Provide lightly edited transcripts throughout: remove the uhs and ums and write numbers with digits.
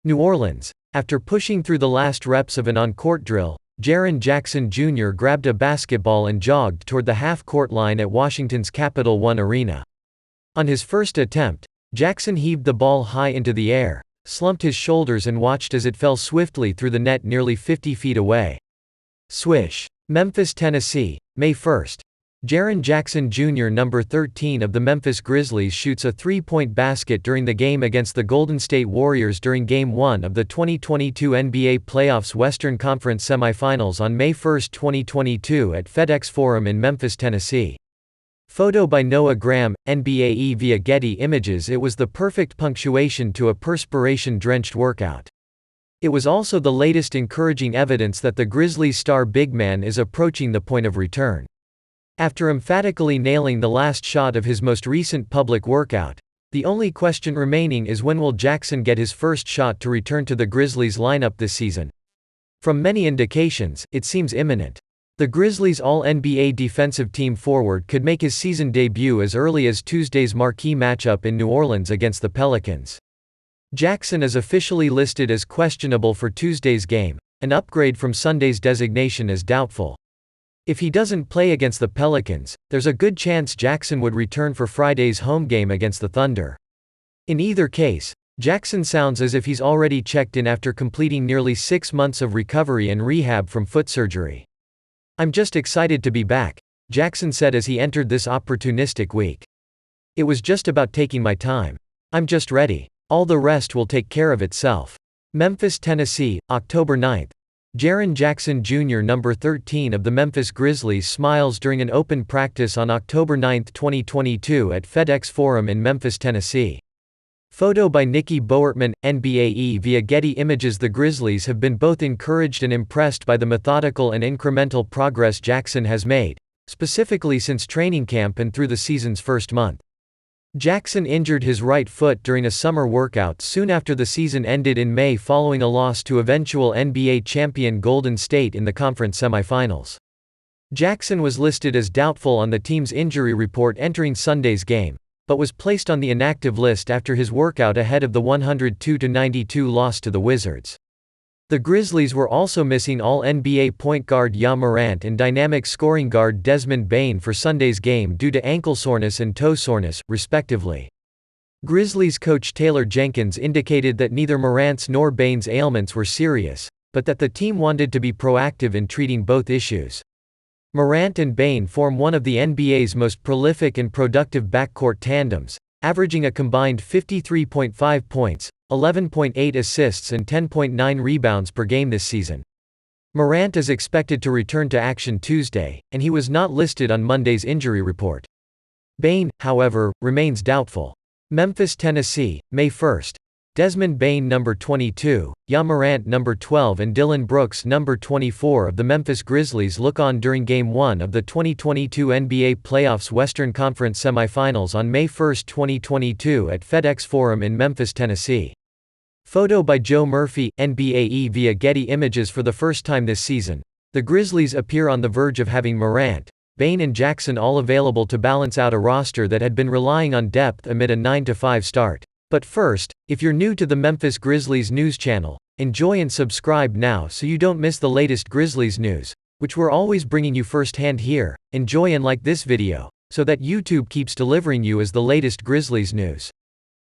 New Orleans. After pushing through the last reps of an on-court drill, Jaren Jackson Jr. grabbed a basketball and jogged toward the half-court line at Washington's Capital One Arena. On his first attempt, Jackson heaved the ball high into the air, slumped his shoulders and watched as it fell swiftly through the net nearly 50 feet away. Swish. Memphis, Tennessee, May 1. Jaren Jackson Jr. number 13 of the Memphis Grizzlies shoots a three-point basket during the game against the Golden State Warriors during Game 1 of the 2022 NBA Playoffs Western Conference Semifinals on May 1, 2022 at FedEx Forum in Memphis, Tennessee. Photo by Noah Graham, NBA via Getty Images. It was the perfect punctuation to a perspiration-drenched workout. It was also the latest encouraging evidence that the Grizzlies' star big man is approaching the point of return. After emphatically nailing the last shot of his most recent public workout, the only question remaining is when will Jackson get his first shot to return to the Grizzlies lineup this season. From many indications, it seems imminent. The Grizzlies' All-NBA defensive team forward could make his season debut as early as Tuesday's marquee matchup in New Orleans against the Pelicans. Jackson is officially listed as questionable for Tuesday's game, an upgrade from Sunday's designation as doubtful. If he doesn't play against the Pelicans, there's a good chance Jackson would return for Friday's home game against the Thunder. In either case, Jackson sounds as if he's already checked in after completing nearly 6 months of recovery and rehab from foot surgery. "I'm just excited to be back," Jackson said as he entered this opportunistic week. "It was just about taking my time. I'm just ready. All the rest will take care of itself." Memphis, Tennessee, October 9. Jaren Jackson Jr. number 13 of the Memphis Grizzlies smiles during an open practice on October 9, 2022 at FedEx Forum in Memphis, Tennessee. Photo by Nikki Boertman, NBA via Getty Images. The Grizzlies have been both encouraged and impressed by the methodical and incremental progress Jackson has made, specifically since training camp and through the season's first month. Jackson injured his right foot during a summer workout soon after the season ended in May following a loss to eventual NBA champion Golden State in the conference semifinals. Jackson was listed as doubtful on the team's injury report entering Sunday's game, but was placed on the inactive list after his workout ahead of the 102-92 loss to the Wizards. The Grizzlies were also missing All-NBA point guard Ja Morant and dynamic scoring guard Desmond Bane for Sunday's game due to ankle soreness and toe soreness, respectively. Grizzlies coach Taylor Jenkins indicated that neither Morant's nor Bane's ailments were serious, but that the team wanted to be proactive in treating both issues. Morant and Bane form one of the NBA's most prolific and productive backcourt tandems, averaging a combined 53.5 points, 11.8 assists and 10.9 rebounds per game this season. Morant is expected to return to action Tuesday, and he was not listed on Monday's injury report. Bane, however, remains doubtful. Memphis, Tennessee, May 1. Desmond Bane number 22, Ja Morant number 12 and Dillon Brooks number 24 of the Memphis Grizzlies look on during Game 1 of the 2022 NBA Playoffs Western Conference Semifinals on May 1, 2022 at FedEx Forum in Memphis, Tennessee. Photo by Joe Murphy, NBA via Getty Images. For the first time this season, the Grizzlies appear on the verge of having Morant, Bane and Jackson all available to balance out a roster that had been relying on depth amid a 9-5 start. But first, if you're new to the Memphis Grizzlies news channel, enjoy and subscribe now so you don't miss the latest Grizzlies news, which we're always bringing you firsthand here. Enjoy and like this video, so that YouTube keeps delivering you as the latest Grizzlies news.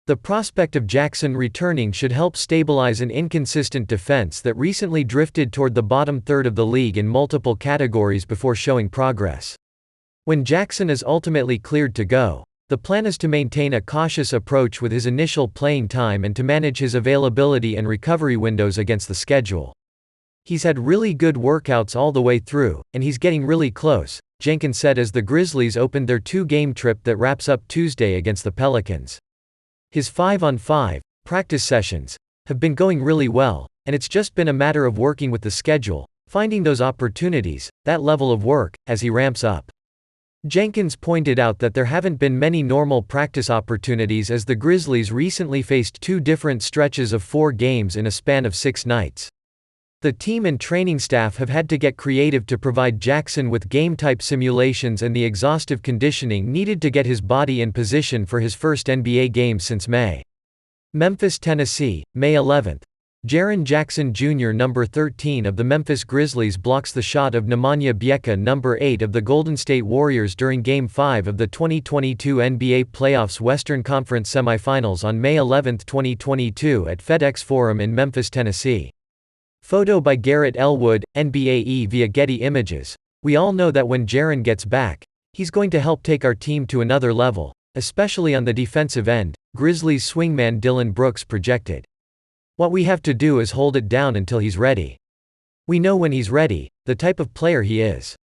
The prospect of Jackson returning should help stabilize an inconsistent defense that recently drifted toward the bottom third of the league in multiple categories before showing progress. When Jackson is ultimately cleared to go, the plan is to maintain a cautious approach with his initial playing time and to manage his availability and recovery windows against the schedule. "He's had really good workouts all the way through, and he's getting really close," Jenkins said as the Grizzlies opened their 2-game trip that wraps up Tuesday against the Pelicans. "His 5-on-5 practice sessions have been going really well, and it's just been a matter of working with the schedule, finding those opportunities, that level of work, as he ramps up." Jenkins pointed out that there haven't been many normal practice opportunities as the Grizzlies recently faced 2 different stretches of 4 games in a span of 6 nights. The team and training staff have had to get creative to provide Jackson with game-type simulations and the exhaustive conditioning needed to get his body in position for his first NBA game since May. Memphis, Tennessee, May 11. Jaren Jackson Jr. number 13 of the Memphis Grizzlies blocks the shot of Nemanja Bjelica number 8 of the Golden State Warriors during Game 5 of the 2022 NBA Playoffs Western Conference Semifinals on May 11, 2022 at FedEx Forum in Memphis, Tennessee. Photo by Garrett Elwood, NBAE via Getty Images. We all know that when Jaren gets back, he's going to help take our team to another level, especially on the defensive end, Grizzlies swingman Dylan Brooks projected. What we have to do is hold it down until he's ready. We know when he's ready, the type of player he is.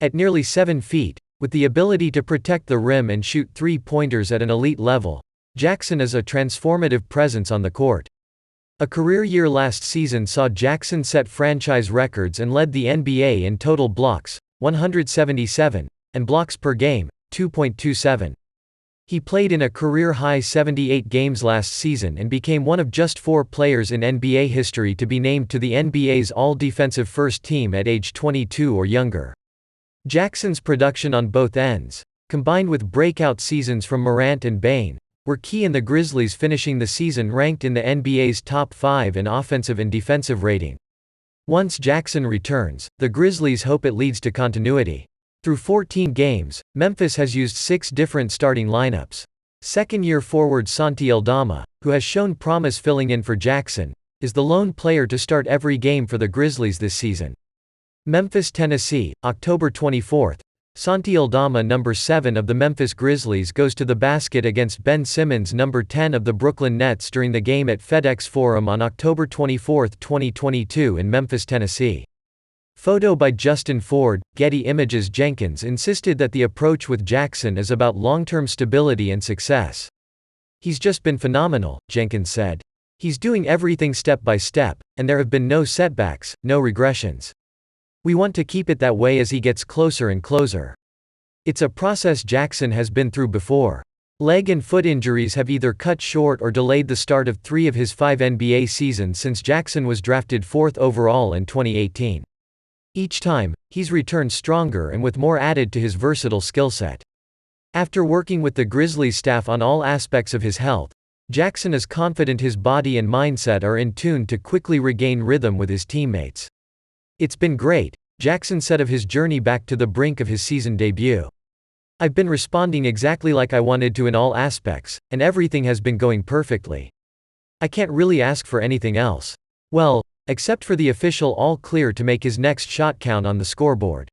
At nearly 7 feet, with the ability to protect the rim and shoot three-pointers at an elite level, Jackson is a transformative presence on the court. A career year last season saw Jackson set franchise records and led the NBA in total blocks, 177, and blocks per game, 2.27. He played in a career-high 78 games last season and became one of just 4 players in NBA history to be named to the NBA's All-Defensive First Team at age 22 or younger. Jackson's production on both ends, combined with breakout seasons from Morant and Bane, were key in the Grizzlies finishing the season ranked in the NBA's top 5 in offensive and defensive rating. Once Jackson returns, the Grizzlies hope it leads to continuity. Through 14 games, Memphis has used 6 different starting lineups. Second-year forward Santi Aldama, who has shown promise filling in for Jackson, is the lone player to start every game for the Grizzlies this season. Memphis, Tennessee, October 24. Santi Aldama number 7 of the Memphis Grizzlies goes to the basket against Ben Simmons number 10 of the Brooklyn Nets during the game at FedEx Forum on October 24, 2022 in Memphis, Tennessee. Photo by Justin Ford, Getty Images. Jenkins insisted that the approach with Jackson is about long-term stability and success. He's just been phenomenal, Jenkins said. He's doing everything step by step, and there have been no setbacks, no regressions. We want to keep it that way as he gets closer and closer. It's a process Jackson has been through before. Leg and foot injuries have either cut short or delayed the start of 3 of his 5 NBA seasons since Jackson was drafted 4th overall in 2018. Each time, he's returned stronger and with more added to his versatile skill set. After working with the Grizzlies staff on all aspects of his health, Jackson is confident his body and mindset are in tune to quickly regain rhythm with his teammates. It's been great, Jackson said of his journey back to the brink of his season debut. I've been responding exactly like I wanted to in all aspects, and everything has been going perfectly. I can't really ask for anything else. Well, except for the official all clear to make his next shot count on the scoreboard.